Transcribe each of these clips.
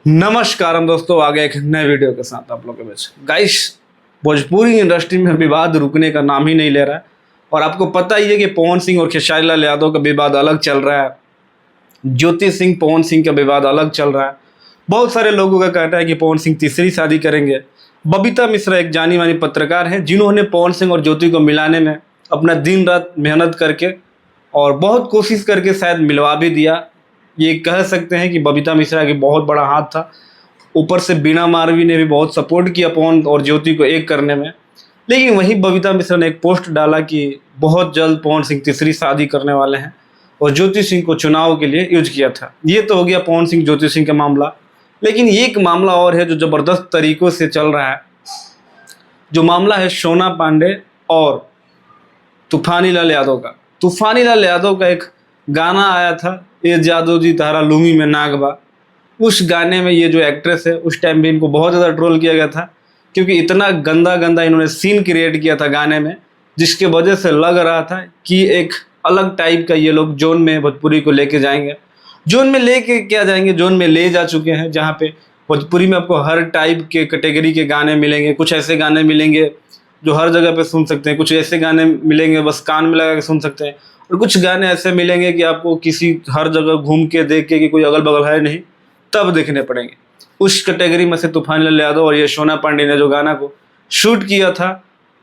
नमस्कार हम दोस्तों, आ गए एक नए वीडियो के साथ आप लोगों के बीच। गाइस, भोजपुरी इंडस्ट्री में विवाद रुकने का नाम ही नहीं ले रहा है। और आपको पता ही है कि पवन सिंह और खेसारी लाल यादव का विवाद अलग चल रहा है, ज्योति सिंह पवन सिंह का विवाद अलग चल रहा है। बहुत सारे लोगों का कहना है कि पवन सिंह तीसरी शादी करेंगे। बबीता मिश्रा एक जानी मानी पत्रकार हैं जिन्होंने पवन सिंह और ज्योति को मिलाने में अपना दिन रात मेहनत करके और बहुत कोशिश करके शायद मिलवा भी दिया। ये कह सकते हैं कि बबीता मिश्रा की बहुत बड़ा हाथ था। ऊपर से बीना मारवी ने भी बहुत सपोर्ट किया पवन और ज्योति को एक करने में। लेकिन वहीं बबीता मिश्रा ने एक पोस्ट डाला कि बहुत जल्द पवन सिंह तीसरी शादी करने वाले हैं और ज्योति सिंह को चुनाव के लिए यूज किया था। ये तो हो गया पवन सिंह ज्योति सिंह का मामला। लेकिन ये एक मामला और है जो ज़बरदस्त तरीक़ों से चल रहा है। जो मामला है सोना पांडे और तूफानी लाल यादव का। तूफानी लाल यादव का एक गाना आया था, ये जादू जी तारा लूंगी में नागबा। उस गाने में ये जो एक्ट्रेस है, उस टाइम भी इनको बहुत ज़्यादा ट्रोल किया गया था क्योंकि इतना गंदा गंदा इन्होंने सीन क्रिएट किया था गाने में, जिसके वजह से लग रहा था कि एक अलग टाइप का ये लोग जोन में भोजपुरी को लेके जाएंगे। जोन में लेके क्या जाएंगे, जोन में ले जा चुके हैं जहाँ पे भोजपुरी में आपको हर टाइप के कैटेगरी के गाने मिलेंगे। कुछ ऐसे गाने मिलेंगे जो हर जगह पे सुन सकते हैं, कुछ ऐसे गाने मिलेंगे बस कान में लगा के सुन सकते हैं, और कुछ गाने ऐसे मिलेंगे कि आपको किसी हर जगह घूम के देख के कि कोई अगल बगल है नहीं तब देखने पड़ेंगे। उस कैटेगरी में से तूफानी लाल यादव और ये सोना पांडे ने जो गाना को शूट किया था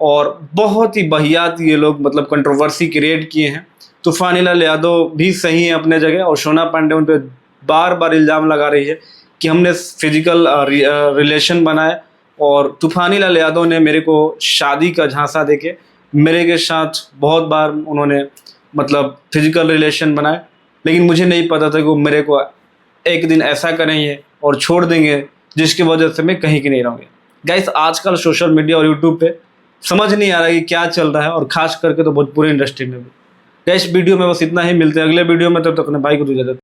और बहुत ही बहियात ये लोग मतलब कंट्रोवर्सी क्रिएट किए हैं। तूफानी लाल यादव भी सही है अपने जगह और सोना पांडे उन पर बार बार इल्ज़ाम लगा रही है कि हमने फिजिकल रिलेशन बनाए और तूफानी लाल यादव ने मेरे को शादी का झांसा देके मेरे के साथ बहुत बार उन्होंने मतलब फिजिकल रिलेशन बनाए। लेकिन मुझे नहीं पता था कि वो मेरे को एक दिन ऐसा करेंगे और छोड़ देंगे जिसकी वजह से मैं कहीं की नहीं रहूँगी। गाइस, आजकल सोशल मीडिया और यूट्यूब पे समझ नहीं आ रहा कि क्या चल रहा है, और ख़ास करके तो भोजपुरी इंडस्ट्री में भी। गाइस, वीडियो में बस इतना ही। मिलते हैं अगले वीडियो में, तब तक अपने भाई को दो इजाज़त।